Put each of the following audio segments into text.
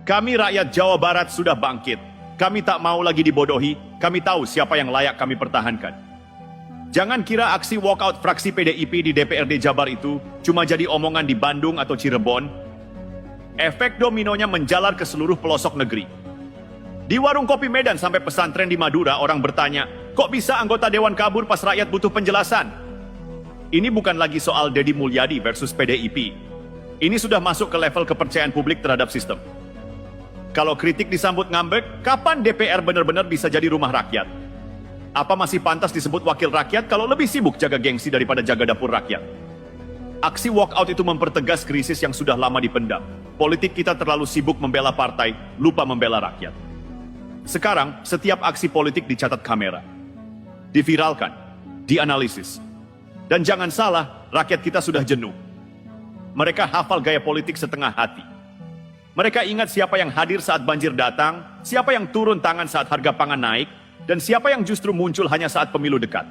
Kami rakyat Jawa Barat sudah bangkit. Kami tak mau lagi dibodohi, kami tahu siapa yang layak kami pertahankan. Jangan kira aksi walkout fraksi PDIP di DPRD Jabar itu cuma jadi omongan di Bandung atau Cirebon. Efek dominonya menjalar ke seluruh pelosok negeri. Di warung kopi Medan sampai pesantren di Madura, orang bertanya, kok bisa anggota Dewan kabur pas rakyat butuh penjelasan? Ini bukan lagi soal Deddy Mulyadi versus PDIP. Ini sudah masuk ke level kepercayaan publik terhadap sistem. Kalau kritik disambut ngambek, kapan DPR benar-benar bisa jadi rumah rakyat? Apa masih pantas disebut wakil rakyat kalau lebih sibuk jaga gengsi daripada jaga dapur rakyat? Aksi walkout itu mempertegas krisis yang sudah lama dipendam. Politik kita terlalu sibuk membela partai, lupa membela rakyat. Sekarang, setiap aksi politik dicatat kamera, diviralkan, dianalisis. Dan jangan salah, rakyat kita sudah jenuh. Mereka hafal gaya politik setengah hati. Mereka ingat siapa yang hadir saat banjir datang, siapa yang turun tangan saat harga pangan naik, dan siapa yang justru muncul hanya saat pemilu dekat.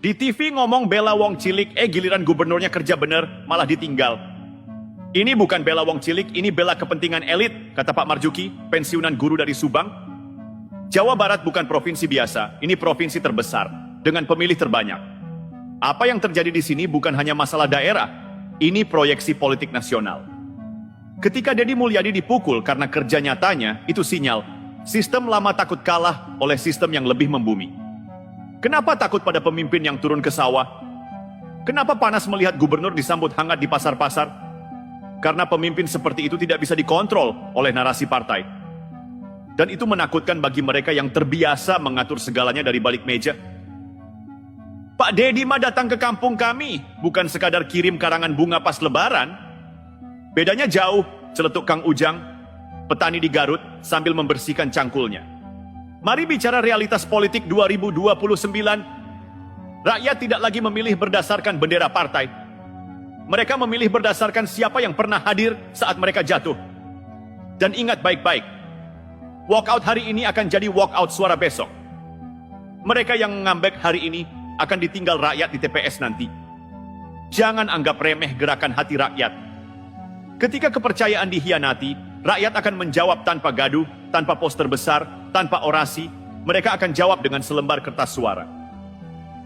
Di TV ngomong bela wong cilik, giliran gubernurnya kerja bener, malah ditinggal. Ini bukan bela wong cilik, ini bela kepentingan elit, kata Pak Marjuki, pensiunan guru dari Subang. Jawa Barat bukan provinsi biasa, ini provinsi terbesar, dengan pemilih terbanyak. Apa yang terjadi di sini bukan hanya masalah daerah, ini proyeksi politik nasional. Ketika Deddy Mulyadi dipukul karena kerja nyatanya, itu sinyal sistem lama takut kalah oleh sistem yang lebih membumi. Kenapa takut pada pemimpin yang turun ke sawah? Kenapa panas melihat gubernur disambut hangat di pasar-pasar? Karena pemimpin seperti itu tidak bisa dikontrol oleh narasi partai. Dan itu menakutkan bagi mereka yang terbiasa mengatur segalanya dari balik meja. Pak Deddy mah datang ke kampung kami, bukan sekadar kirim karangan bunga pas lebaran. Bedanya jauh, celetuk Kang Ujang, petani di Garut sambil membersihkan cangkulnya. Mari bicara realitas politik 2029. Rakyat tidak lagi memilih berdasarkan bendera partai. Mereka memilih berdasarkan siapa yang pernah hadir saat mereka jatuh. Dan ingat baik-baik, walkout hari ini akan jadi walkout suara besok. Mereka yang ngambek hari ini akan ditinggal rakyat di TPS nanti. Jangan anggap remeh gerakan hati rakyat. Ketika kepercayaan dihianati, rakyat akan menjawab tanpa gaduh, tanpa poster besar, tanpa orasi. Mereka akan jawab dengan selembar kertas suara.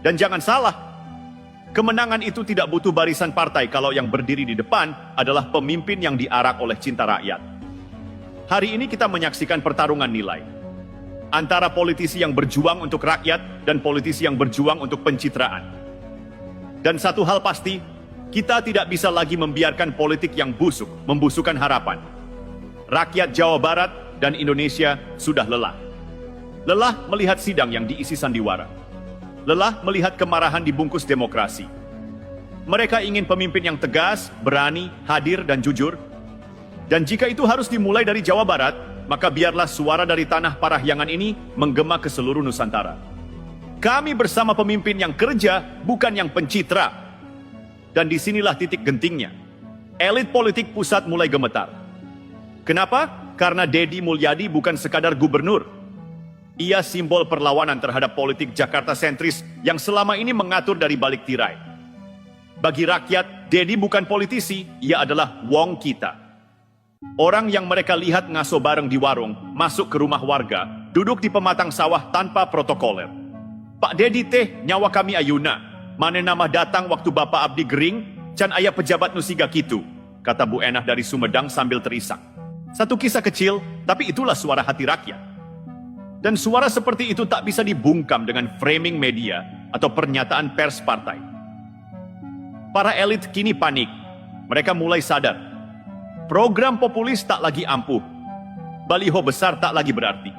Dan jangan salah, kemenangan itu tidak butuh barisan partai kalau yang berdiri di depan adalah pemimpin yang diarak oleh cinta rakyat. Hari ini kita menyaksikan pertarungan nilai antara politisi yang berjuang untuk rakyat dan politisi yang berjuang untuk pencitraan. Dan satu hal pasti, kita tidak bisa lagi membiarkan politik yang busuk membusukkan harapan. Rakyat Jawa Barat dan Indonesia sudah lelah. Lelah melihat sidang yang diisi sandiwara. Lelah melihat kemarahan dibungkus demokrasi. Mereka ingin pemimpin yang tegas, berani, hadir, dan jujur. Dan jika itu harus dimulai dari Jawa Barat, maka biarlah suara dari tanah Parahyangan ini menggema ke seluruh Nusantara. Kami bersama pemimpin yang kerja, bukan yang pencitra. Dan disinilah titik gentingnya. Elit politik pusat mulai gemetar. Kenapa? Karena Deddy Mulyadi bukan sekadar gubernur. Ia simbol perlawanan terhadap politik Jakarta sentris yang selama ini mengatur dari balik tirai. Bagi rakyat, Deddy bukan politisi, ia adalah wong kita. Orang yang mereka lihat ngaso bareng di warung, masuk ke rumah warga, duduk di pematang sawah tanpa protokoler. Pak Deddy teh nyawa kami ayuna. Mane nama datang waktu Bapak Abdi Gering, can ayah pejabat nusiga kitu, kata Bu Enah dari Sumedang sambil terisak. Satu kisah kecil, tapi itulah suara hati rakyat. Dan suara seperti itu tak bisa dibungkam dengan framing media atau pernyataan pers partai. Para elit kini panik. Mereka mulai sadar. Program populis tak lagi ampuh. Baliho besar tak lagi berarti.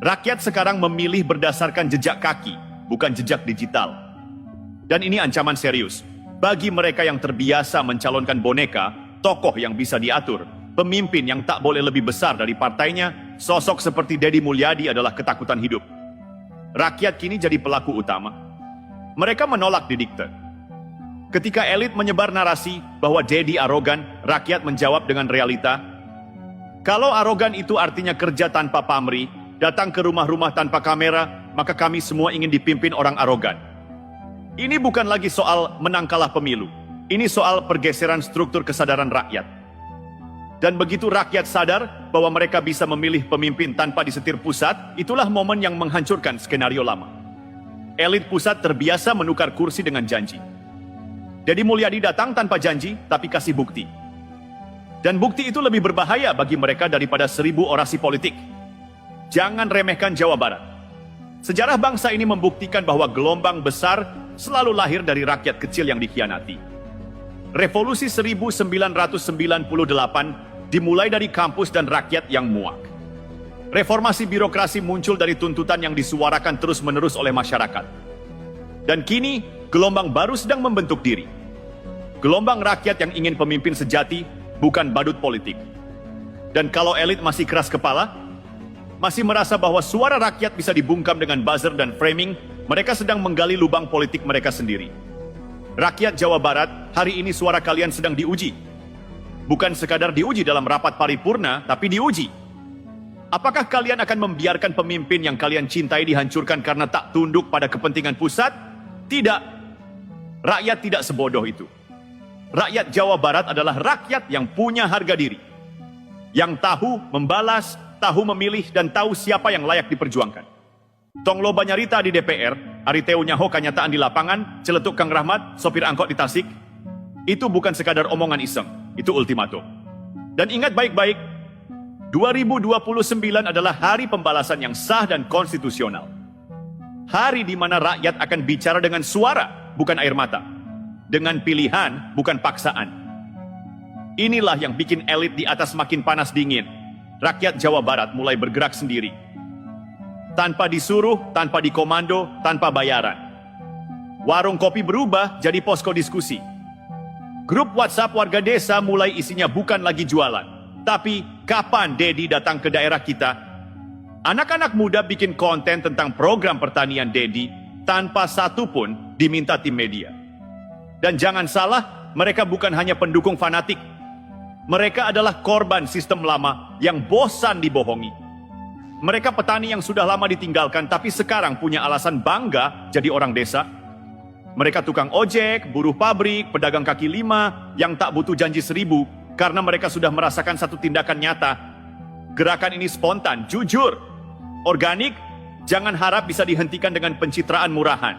Rakyat sekarang memilih berdasarkan jejak kaki, bukan jejak digital. Dan ini ancaman serius. Bagi mereka yang terbiasa mencalonkan boneka, tokoh yang bisa diatur, pemimpin yang tak boleh lebih besar dari partainya, sosok seperti Deddy Mulyadi adalah ketakutan hidup. Rakyat kini jadi pelaku utama. Mereka menolak didikte. Ketika elit menyebar narasi bahwa Deddy arogan, rakyat menjawab dengan realita. Kalau arogan itu artinya kerja tanpa pamrih, datang ke rumah-rumah tanpa kamera, maka kami semua ingin dipimpin orang arogan. Ini bukan lagi soal menang kalah pemilu. Ini soal pergeseran struktur kesadaran rakyat. Dan begitu rakyat sadar bahwa mereka bisa memilih pemimpin tanpa disetir pusat, itulah momen yang menghancurkan skenario lama. Elit pusat terbiasa menukar kursi dengan janji. Deddy Mulyadi datang tanpa janji, tapi kasih bukti. Dan bukti itu lebih berbahaya bagi mereka daripada 1000 orasi politik. Jangan remehkan Jawa Barat. Sejarah bangsa ini membuktikan bahwa gelombang besar selalu lahir dari rakyat kecil yang dikhianati. Revolusi 1998 dimulai dari kampus dan rakyat yang muak. Reformasi birokrasi muncul dari tuntutan yang disuarakan terus-menerus oleh masyarakat. Dan kini, gelombang baru sedang membentuk diri. Gelombang rakyat yang ingin pemimpin sejati, bukan badut politik. Dan kalau elit masih keras kepala, masih merasa bahwa suara rakyat bisa dibungkam dengan buzzer dan framing, mereka sedang menggali lubang politik mereka sendiri. Rakyat Jawa Barat, hari ini suara kalian sedang diuji. Bukan sekadar diuji dalam rapat paripurna, tapi diuji. Apakah kalian akan membiarkan pemimpin yang kalian cintai dihancurkan karena tak tunduk pada kepentingan pusat? Tidak. Rakyat tidak sebodoh itu. Rakyat Jawa Barat adalah rakyat yang punya harga diri. Yang tahu membalas, tahu memilih, dan tahu siapa yang layak diperjuangkan. Tong lo banyarita di DPR, Ariteu nyaho kanyataan di lapangan, celetuk Kang Rahmat, sopir angkot di Tasik. Itu bukan sekadar omongan iseng, itu ultimatum. Dan ingat baik-baik, 2029 adalah hari pembalasan yang sah dan konstitusional. Hari di mana rakyat akan bicara dengan suara, bukan air mata. Dengan pilihan, bukan paksaan. Inilah yang bikin elit di atas makin panas dingin. Rakyat Jawa Barat mulai bergerak sendiri. Tanpa disuruh, tanpa dikomando, tanpa bayaran. Warung kopi berubah jadi posko diskusi. Grup WhatsApp warga desa mulai isinya bukan lagi jualan. Tapi, kapan Deddy datang ke daerah kita? Anak-anak muda bikin konten tentang program pertanian Deddy tanpa satu pun diminta tim media. Dan jangan salah, mereka bukan hanya pendukung fanatik. Mereka adalah korban sistem lama yang bosan dibohongi. Mereka petani yang sudah lama ditinggalkan tapi sekarang punya alasan bangga jadi orang desa. Mereka tukang ojek, buruh pabrik, pedagang kaki lima yang tak butuh janji 1000 karena mereka sudah merasakan satu tindakan nyata. Gerakan ini spontan, jujur, organik, jangan harap bisa dihentikan dengan pencitraan murahan.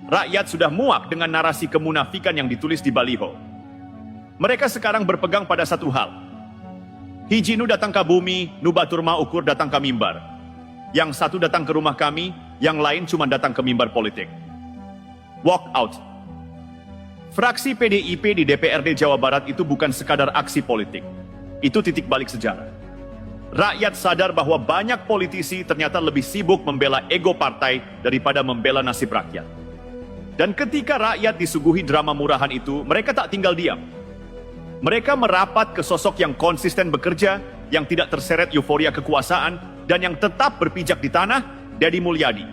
Rakyat sudah muak dengan narasi kemunafikan yang ditulis di baliho. Mereka sekarang berpegang pada satu hal. Hiji nu datang ke bumi, nu batur ma ukur datang ke mimbar. Yang satu datang ke rumah kami, yang lain cuma datang ke mimbar politik. Walk out. Fraksi PDIP di DPRD Jawa Barat itu bukan sekadar aksi politik. Itu titik balik sejarah. Rakyat sadar bahwa banyak politisi ternyata lebih sibuk membela ego partai daripada membela nasib rakyat. Dan ketika rakyat disuguhi drama murahan itu, mereka tak tinggal diam. Mereka merapat ke sosok yang konsisten bekerja, yang tidak terseret euforia kekuasaan, dan yang tetap berpijak di tanah, Deddy Mulyadi.